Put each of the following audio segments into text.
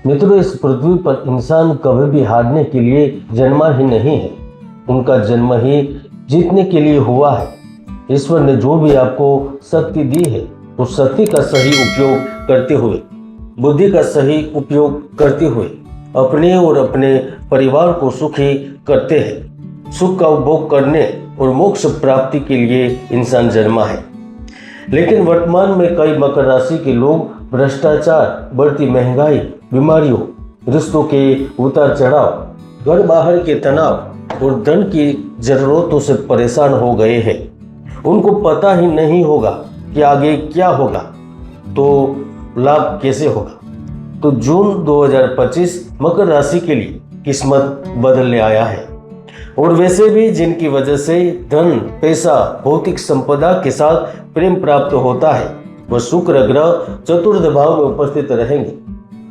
मित्रों, इस पृथ्वी पर इंसान कभी भी हारने के लिए जन्मा ही नहीं है। उनका जन्म ही जीतने के लिए हुआ है। ईश्वर ने जो भी आपको शक्ति दी है, उस शक्ति का सही उपयोग करते हुए, बुद्धि का सही उपयोग करते हुए अपने और अपने परिवार को सुखी करते हैं। सुख का उपभोग करने और मोक्ष प्राप्ति के लिए इंसान जन्मा है। लेकिन वर्तमान में कई मकर राशि के लोग भ्रष्टाचार, बढ़ती महंगाई, बीमारियों, रिश्तों के उतार चढ़ाव, घर बाहर के तनाव और धन की जरूरतों से परेशान हो गए हैं। उनको पता ही नहीं होगा कि आगे क्या होगा, तो लाभ कैसे होगा। तो जून 2025 मकर राशि के लिए किस्मत बदलने आया है। और वैसे भी जिनकी वजह से धन, पैसा, भौतिक संपदा के साथ प्रेम प्राप्त होता है, वह शुक्र ग्रह चतुर्थ भाव में उपस्थित रहेंगे।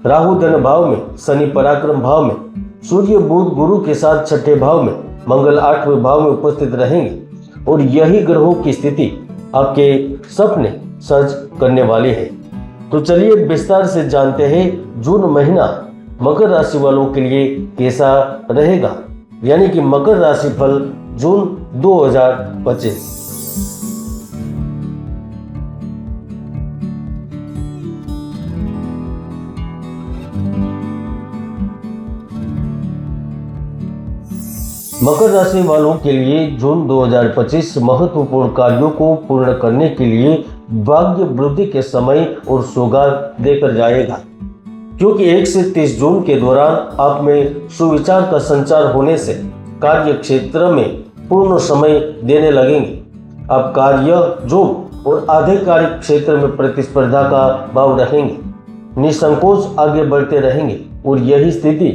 राहु धन भाव में, शनि पराक्रम भाव में, सूर्य बुध गुरु के साथ छठे भाव में, मंगल आठवें भाव में उपस्थित रहेंगे। और यही ग्रहों की स्थिति आपके सपने सच करने वाली है। तो चलिए विस्तार से जानते हैं जून महीना मकर राशि वालों के लिए कैसा रहेगा, यानी कि मकर राशि फल जून 2025। मकर राशि वालों के लिए जून 2025 महत्वपूर्ण कार्यों को पूर्ण करने के लिए भाग्य वृद्धि के समय और सौगात देकर जाएगा। क्योंकि 1 से 30 जून के दौरान आप में सुविचार का संचार होने से कार्य क्षेत्र में पूर्ण समय देने लगेंगे। आप कार्य, जॉब और आधिकारिक क्षेत्र में प्रतिस्पर्धा का भाव रहेंगे, निसंकोच आगे बढ़ते रहेंगे और यही स्थिति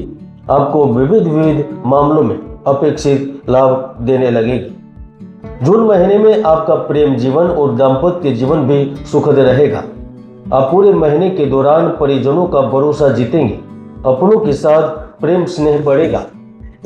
आपको विविध मामलों में अपेक्षित लाभ देने लगेगी। जून महीने में आपका प्रेम जीवन और दाम्पत्य जीवन भी सुखद रहेगा। आप पूरे महीने के दौरान परिजनों का भरोसा जीतेंगे, अपनों के साथ प्रेम स्नेह बढ़ेगा।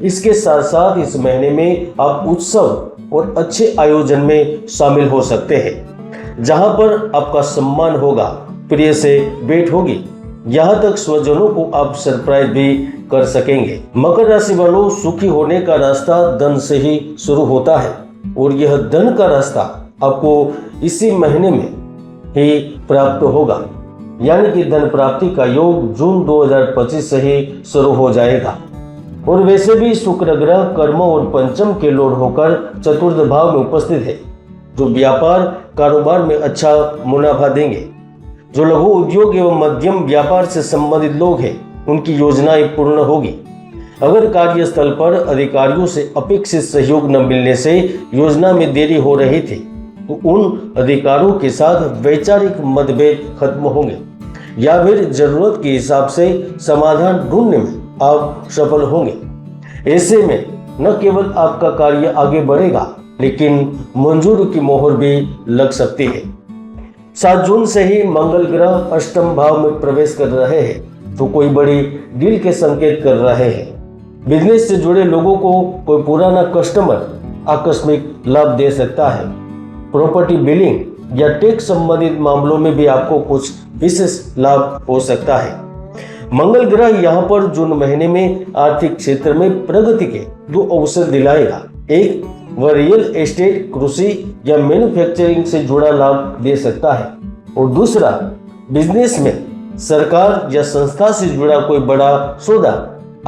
इसके साथ साथ इस महीने में आप उत्सव और अच्छे आयोजन में शामिल हो सकते हैं, जहां पर आपका सम्मान होगा, प्रिय से भेंट होगी, यहाँ तक स्वजनों को आप सरप्राइज भी कर सकेंगे। मकर राशि वालों, सुखी होने का रास्ता धन से ही शुरू होता है और यह धन का रास्ता आपको इसी महीने में ही प्राप्त होगा, यानी कि धन प्राप्ति का योग जून 2025 से ही शुरू हो जाएगा। और वैसे भी शुक्र ग्रह कर्म और पंचम के लॉर्ड होकर चतुर्थ भाव में उपस्थित है, जो व्यापार कारोबार में अच्छा मुनाफा देंगे। जो लघु उद्योग एवं मध्यम व्यापार से संबंधित लोग हैं, उनकी योजनाएं पूर्ण होगी। अगर कार्यस्थल पर अधिकारियों से अपेक्षित सहयोग न मिलने से योजना में देरी हो रही थी, तो उन अधिकारियों के साथ वैचारिक मतभेद खत्म होंगे या फिर जरूरत के हिसाब से समाधान ढूंढने में आप सफल होंगे। ऐसे में न केवल आपका कार्य आगे बढ़ेगा, लेकिन मंजूरी की मोहर भी लग सकती है। 7 जून से ही मंगल ग्रह अष्टम भाव में प्रवेश कर रहे हैं, तो कोई बड़ी डील के संकेत कर रहे हैं। बिजनेस से जुड़े लोगों को कोई पुराना कस्टमर आकस्मिक लाभ दे सकता है। प्रॉपर्टी बिलिंग या टैक्स संबंधित मामलों में भी आपको कुछ विशेष लाभ हो सकता है। मंगल ग्रह यहाँ पर जून महीने में आर्थिक क्षेत्र में प्रगति के 2 अवसर दिलाएगा। एक, वह रियल एस्टेट, कृषि या मैन्युफैक्चरिंग से जुड़ा लाभ दे सकता है, और दूसरा, बिजनेस में सरकार या संस्था से जुड़ा कोई बड़ा सौदा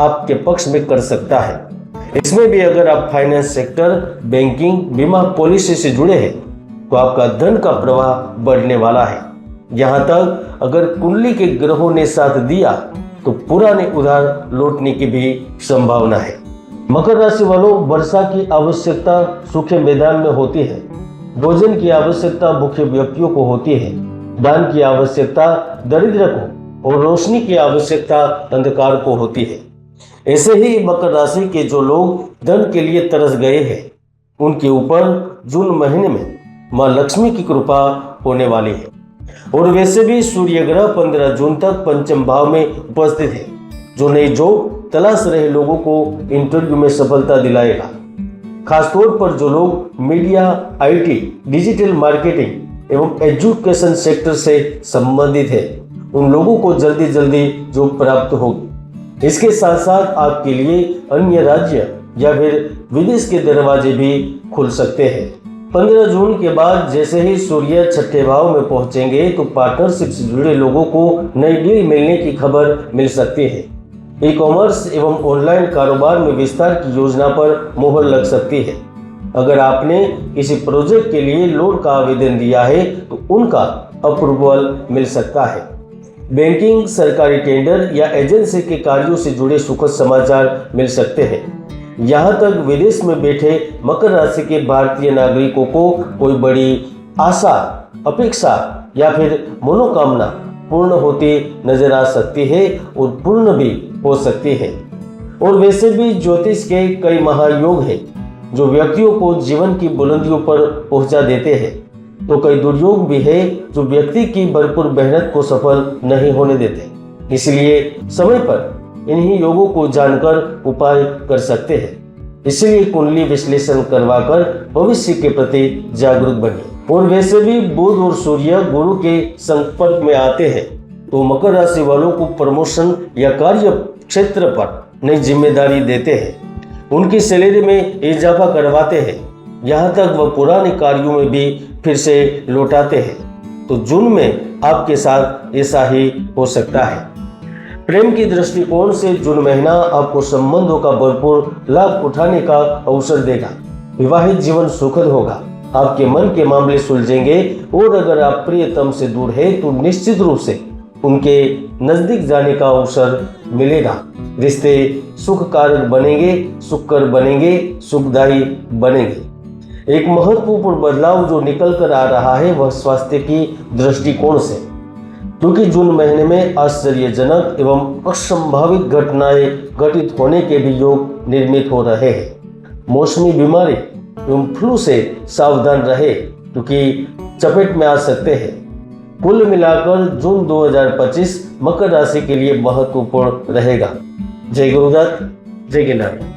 आपके पक्ष में कर सकता है। इसमें भी अगर आप फाइनेंस सेक्टर, बैंकिंग, बीमा पॉलिसी से जुड़े हैं, तो आपका धन का प्रवाह बढ़ने वाला है। यहाँ तक अगर कुंडली के ग्रहों ने साथ दिया, तो पुराने उधार लौटने की भी संभावना है। मकर राशि वालों, वर्षा की आवश्यकता सूखे मैदान में होती है, भोजन की आवश्यकता भूखे व्यक्तियों को होती है, दान की आवश्यकता दरिद्र को और रोशनी की आवश्यकता अंधकार को होती है। ऐसे ही मकर राशि के जो लोग धन के लिए तरस गए हैं, उनके ऊपर जून महीने में मां लक्ष्मी की कृपा होने वाली है। और वैसे भी सूर्य ग्रह 15 जून तक पंचम भाव में उपस्थित है, जो नई जॉब तलाश रहे लोगों को इंटरव्यू में सफलता दिलाएगा। खासतौर पर जो लोग मीडिया, IT, डिजिटल मार्केटिंग एवं एजुकेशन सेक्टर से संबंधित है, उन लोगों को जल्दी जल्दी जॉब प्राप्त होगी। इसके साथ साथ आपके लिए अन्य राज्य या फिर विदेश के दरवाजे भी खुल सकते हैं। 15 जून के बाद जैसे ही सूर्य छठे भाव में पहुंचेंगे तो पार्टनरशिप से जुड़े लोगों को नई डील मिलने की खबर मिल सकती है। ई कॉमर्स एवं ऑनलाइन कारोबार में विस्तार की योजना पर मोहर लग सकती है। अगर आपने किसी प्रोजेक्ट के लिए लोन का आवेदन दिया है तो उनका अप्रूवल मिल सकता है। बैंकिंग, सरकारी टेंडर या एजेंसी के कार्यों से जुड़े सुखद समाचार मिल सकते हैं। यहाँ तक विदेश में बैठे मकर राशि के भारतीय नागरिकों को कोई बड़ी आशा, अपेक्षा या फिर मनोकामना पूर्ण होती नजर आ सकती है और पूर्ण भी हो सकती है। और वैसे भी ज्योतिष के कई महायोग हैं जो व्यक्तियों को जीवन की बुलंदियों पर पहुंचा देते हैं, तो कई दुर्योग भी है जो व्यक्ति की भरपूर मेहनत को सफल नहीं होने देते। इसलिए समय पर इन्हीं योगों को जानकर उपाय कर सकते हैं। इसलिए कुंडली विश्लेषण करवाकर भविष्य के प्रति जागरूक बनिए। और वैसे भी बुध और सूर्य गुरु के संपर्क में आते हैं तो मकर राशि वालों को प्रमोशन या कार्य क्षेत्र पर नई जिम्मेदारी देते हैं, उनकी सैलरी में इजाफा करवाते हैं, यहाँ तक वह पुराने कार्यों में भी फिर से लौटाते हैं। तो जून में आपके साथ ऐसा ही हो सकता है। प्रेम की दृष्टिकोण से जून महीना आपको संबंधों का भरपूर लाभ उठाने का अवसर देगा। विवाहित जीवन सुखद होगा, आपके मन के मामले सुलझेंगे और अगर आप प्रियतम से दूर हैं तो निश्चित रूप से उनके नजदीक जाने का अवसर मिलेगा। रिश्ते सुखकारक बनेंगे, सुखकर बनेंगे, सुखदायी बनेंगे। एक महत्वपूर्ण बदलाव जो निकल कर आ रहा है वह स्वास्थ्य की दृष्टिकोण से, क्योंकि जून महीने में आश्चर्यजनक एवं असंभावित घटनाएं घटित होने के भी योग निर्मित हो रहे हैं। मौसमी बीमारी एवं फ्लू से सावधान रहे क्योंकि चपेट में आ सकते हैं। कुल मिलाकर जून 2025 मकर राशि के लिए महत्वपूर्ण रहेगा। जय गुरुदत्त, जय गिरनारी।